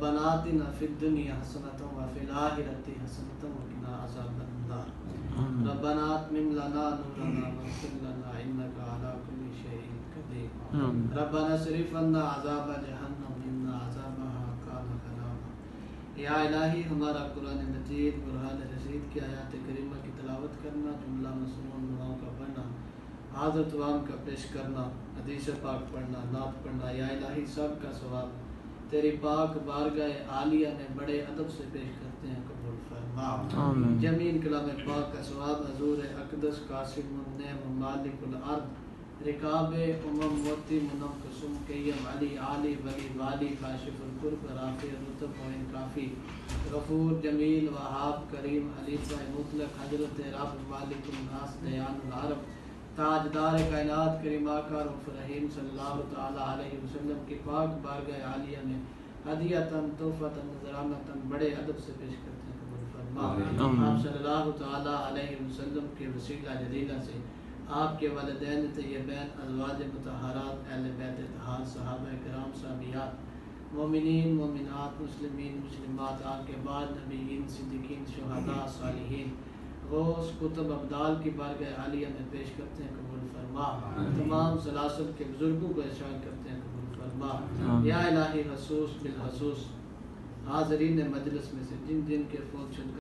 ربنا آتنا فی الدنیا حسنۃ وفی الآخرۃ حسنۃ وقنا عذاب النار ربنا اتمم لنا نورنا واغفر لنا انک علی کل شیء قدیر ربنا اصرف عنا عذاب جہنم ان عذابها کان غراما۔ یا الہی ہمارا قرآن مجید برہان رشید کی آیات کریمہ کی تلاوت کرنا، جملہ مسنون دعاؤں کا پڑھنا، حاضر توام کا پیش کرنا، حدیث پاک پڑھنا، نعت پڑھنا، یا الہی سب کا ثواب تیری پاک بارگاہ عالیہ میں بڑے ادب سے پیش کرتے ہیں، قبول فرما۔ جمین کلام پاک کا ثواب حضور اقدس قاسم النعم مالک الارض رکاب موتی منم قسم قیم علی علی ولی والی کاشف القرب رافع الرتب معین کافی غفور جمیل وہاب کریم خلیفہ مطلق حضرت رب مالک الناس دیان العرب تاجدار کائنات کریم آقا رؤوف رحیم صلی اللہ تعالی علیہ وسلم کی پاک بارگاہ عالیہ میں ہدیۃً تحفۃً نذرانۃً بڑے ادب سے پیش کرتے ہیں، قبول فرما۔ آپ صلی اللہ تعالی علیہ وسلم کے وسیلہ جلیلہ سے آپ کے والدین طیبین، ازواج مطہرات، اہل بیت اطہار، صحابہ کرام، صحابیات، مومنین مومنات، مسلمین مسلمات، آپ کے بعد نبیین صدیقین شہداء صالحین غوث قطب ابدال کی بارگاہ عالیہ میں پیش کرتے ہیں، قبول فرما۔ تمام سلاسل کے بزرگوں کو ارشاد کرتے ہیں، قبول فرما۔ یا الہی خصوص بالخصوص حاضرین مجلس میں سے جن جن کے فوت شد